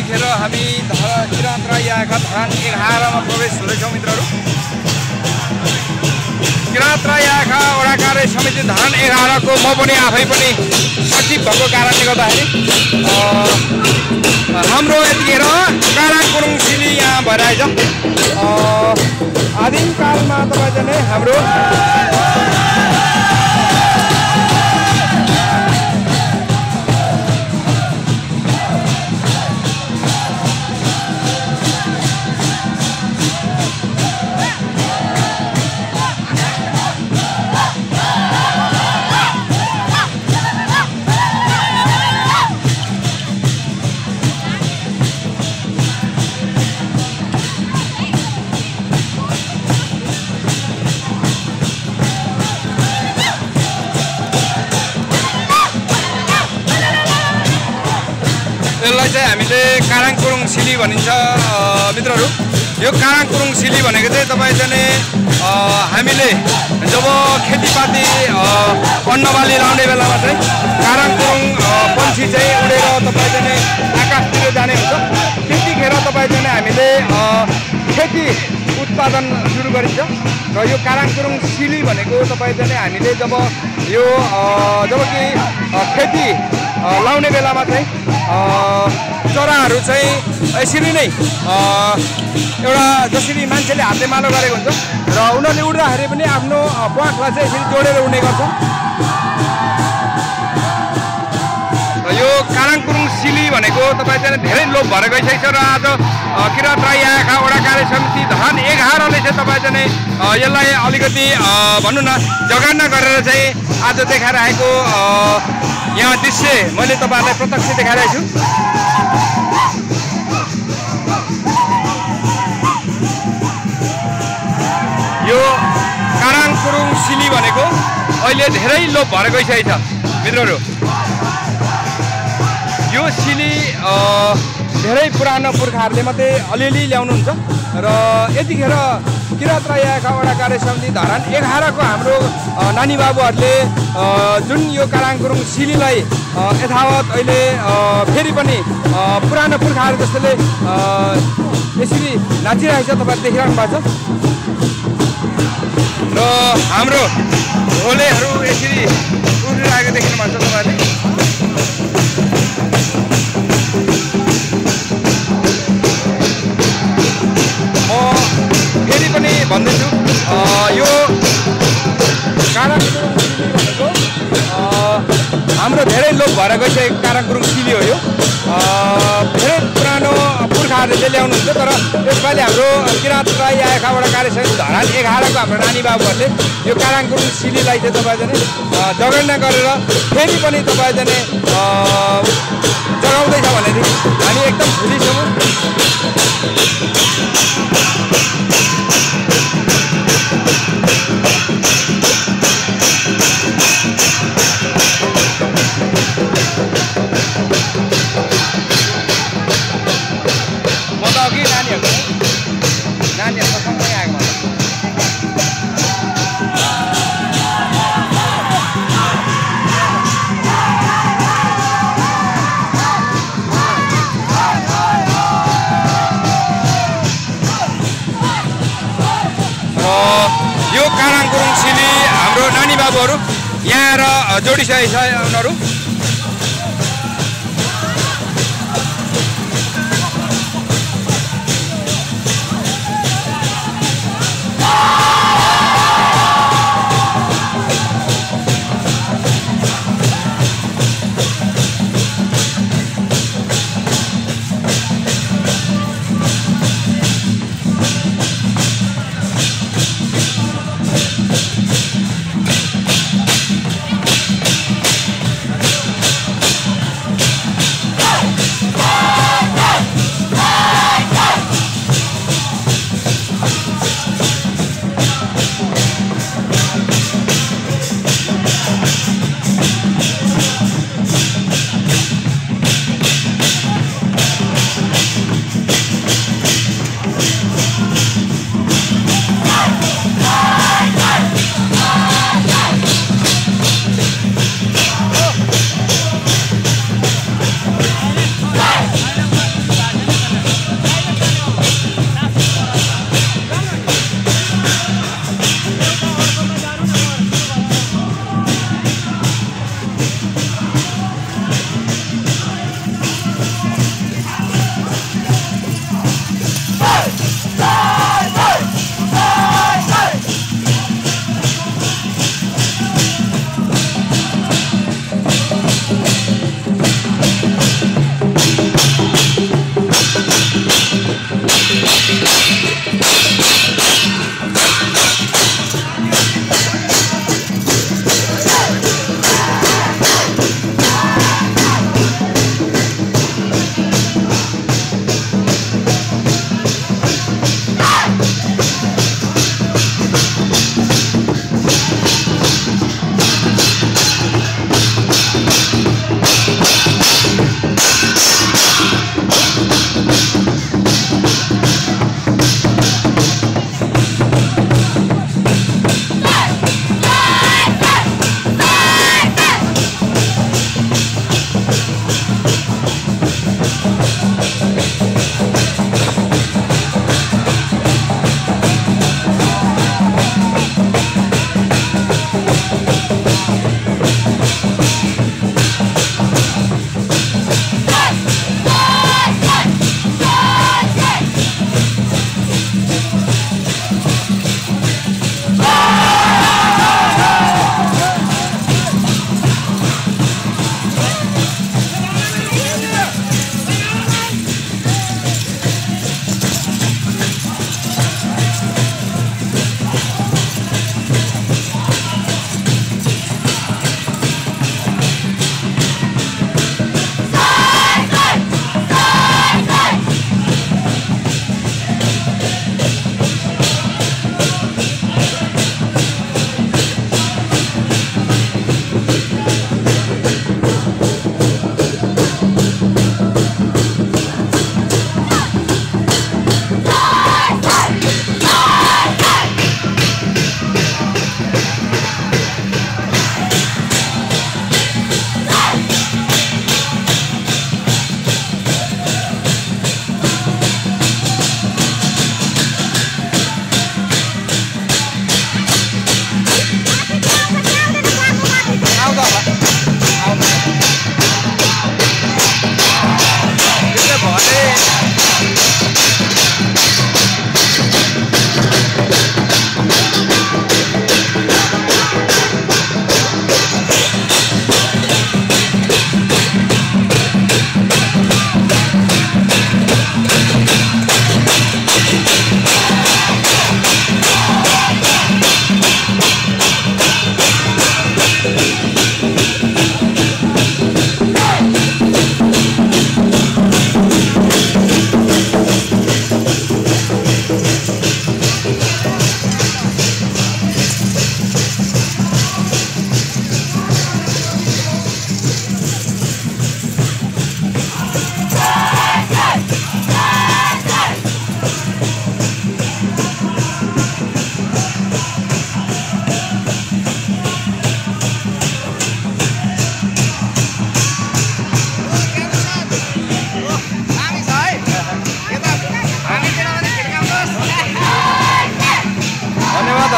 यतिखेर हामी किराँत राई आएका धरान 11 मा प्रवेश हुँदैछौँ मित्रहरू। किराँत राई आएका वडा कार्य समिति धरान 11 को म पनि आफै पनि सचिव भएको कारणले गर्दाखेरि हाम्रो यतिखेर काराङ कुरुङ सिली यहाँ भइरहेछ। आदिमकालमा तपाईले हाम्रो यसलाई चाहिँ हामीले काराङ कुरुङ सिली भनिन्छ मित्रहरू। यो काराङ कुरुङ सिली भनेको चाहिँ तपाईँ चाहिँ हामीले जब खेतीपाती अन्नबाली लाउने बेलामा चाहिँ काराङ कुरुङ पन्छी चाहिँ उडेर तपाईँ चाहिँ आकाशतिर जाने हुन्छ। त्यतिखेर तपाईँ चाहिँ हामीले खेती उत्पादन सुरु गरिन्छ र यो काराङ कुरुङ सिली भनेको तपाईँ चाहिँ हामीले जब कि खेती लाउने बेलामा चाहिँ चराहरू चाहिँ यसरी नै एउटा जसरी मान्छेले हातले मालो गरेको हुन्छ र उनीहरूले उड्दाखेरि पनि आफ्नो प्वाखलाई चाहिँ यसरी जोडेर उड्ने गर्छ। र यो काराङ कुरुङ सिली भनेको तपाईँ चाहिँ धेरै लोप भएर गइसकेको छ र आज किराँत राई आएका वडा कार्य समिति धरान 11 ले चाहिँ तपाईँ चाहिँ यसलाई अलिकति भनौँ न जगेर्ना गरेर चाहिँ आज देखाइरहेको यहाँ दृश्य मैले तपाईहरुलाई प्रत्यक्ष देखाइरहेको छु। यो काराङ कुरुङ सिली भनेको अहिले धेरै लोप भएर गइसकेको छ मित्रहरू। यो सिली धेरै पुरानो पुर्खाहरूले मात्रै अलिअलि ल्याउनुहुन्छ र यतिखेर किराँत राई आएका वडा कार्य समिति धरान 11 को हाम्रो नानी बाबुहरूले जुन यो काराङ कुरुङ सिलीलाई यथावत अहिले फेरि पनि पुरानो पुर्खाहरू जस्तोले यसरी नाचिरहेको छ तपाईहरुले देखिरहनु भएको छ र हाम्रो ढोलेहरू यसरी उडिरहेको देख्नु भएको छ तपाईहरुले। फेरि पनि भन्दैछु यो काराङ कुरुङ सिली भनेको हाम्रो धेरै लोप भएर गइसकेको काराङ कुरुङ सिली हो। यो धेरै पुरानो पुर्खाहरूले ल्याउनुहुन्छ तर यसपालि हाम्रो किराँत राई आएका वडा कार्य समिति धरान 11 को हाम्रो नानी बाबुहरूले यो काराङ कुरुङ सिलीलाई चाहिँ तपाईँ चाहिँ जगेर्ना गरेर फेरि पनि तपाईँ चाहिँ जगाउँदैछ भनेदेखि हामी एकदम खुसी छौँ। म त अघि नानीहरूको सँगै आएको यो काराङ कुरुङ सिली हाम्रो नानी बाबुहरू यहाँ आएर जोडिसकेको छ उनीहरू।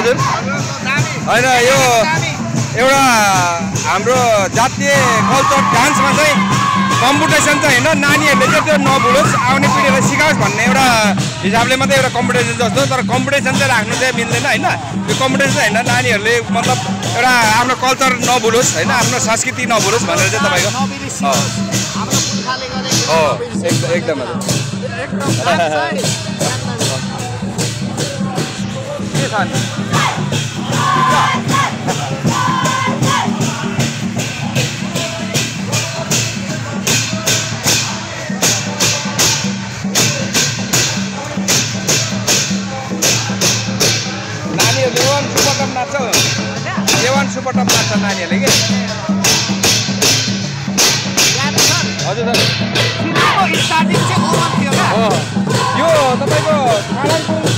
हजुर होइन यो एउटा हाम्रो जातीय कल्चर डान्समा चाहिँ कम्पिटिसन चाहिँ होइन नानीहरूले चाहिँ त्यो नभुलोस् आउने पिँढीलाई सिकाओस् भन्ने एउटा हिसाबले मात्रै एउटा कम्पिटिसन जस्तो तर कम्पिटिसन चाहिँ राख्नु चाहिँ मिल्दैन होइन यो कम्पिटिसन होइन नानीहरूले मतलब एउटा आफ्नो कल्चर नभुलोस् होइन आफ्नो संस्कृति नभुलोस् भनेर चाहिँ तपाईँको हो एकदम के छ नि देवान सुपटप नाच्छ नानीहरूले के हजुर सर यो तपाईँको कालिम्पोङ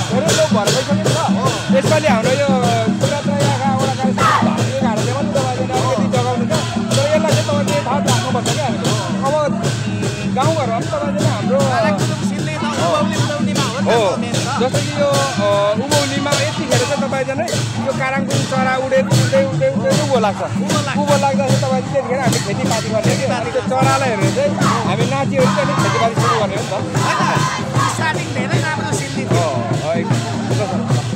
धेरै लोक भएर गइसक्यो नि त यसपालि हाम्रो यो शिवरात्रि वडा कार्यक्रम घाँडले पनि तपाईँले अलिकति जगाउनु छ तर यसलाई चाहिँ तपाईँले थाहा राख्नुपर्छ क्या अब गाउँघरमा पनि तपाईँले हाम्रो हो जस्तो कि यो उभौलीमा यतिखेर चाहिँ तपाईँजना यो काराङकुङ चरा उड्दै उँभो लाग्छ उँभो लाग्दा चाहिँ तपाईँले त्यतिखेर हामी खेतीपाती गर्ने कि अनि त्यो चरालाई हेरेर चाहिँ हामी नाचिहरू चाहिँ अलिक खेतीपाती सुरु गर्ने हो नि त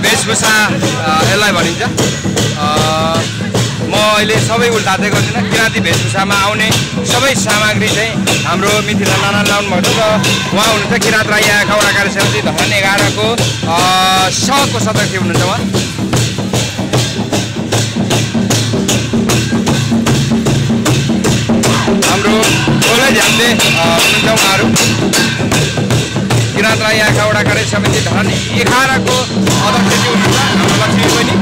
वेशभूषा यसलाई भनिन्छ। म अहिले सबै उल्टादै गर्दिनँ। किराँती वेशभूषामा आउने सबै सामग्री चाहिँ हाम्रो मिथिला नाना लाउनु भएको छ। उहाँ हुनुहुन्छ किराँत राई खौडा कार्य समिति धरान 11 को सहको सदस्य हुनुहुन्छ उहाँ। हाम्रो ठुलै ध्यानले हुनुहुन्छ उहाँहरू। किराँत राई खौडा कार्य समिति धरान 11 को अध्यक्ष हुनुहुन्छ हाम्रो लक्ष्मी बहिनी।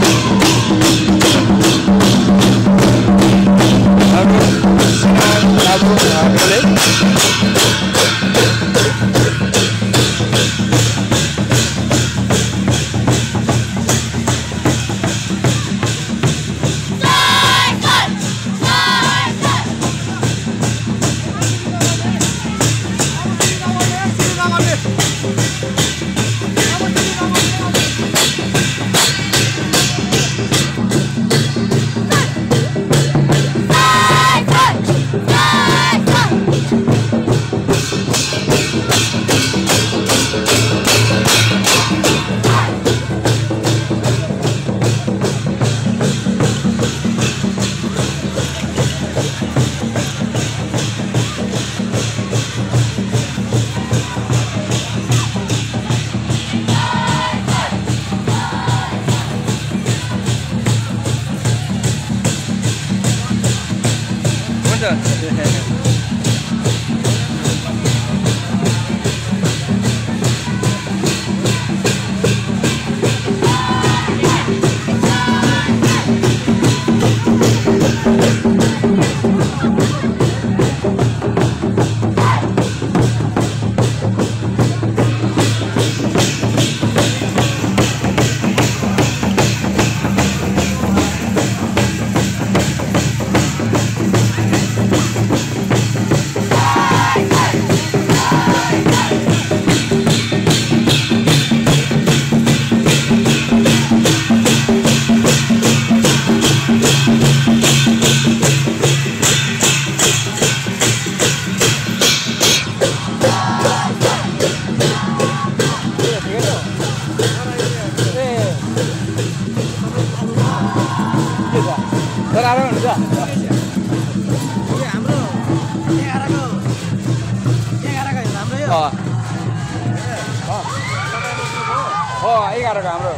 हाम्रो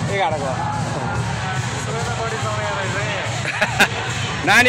11 को नानी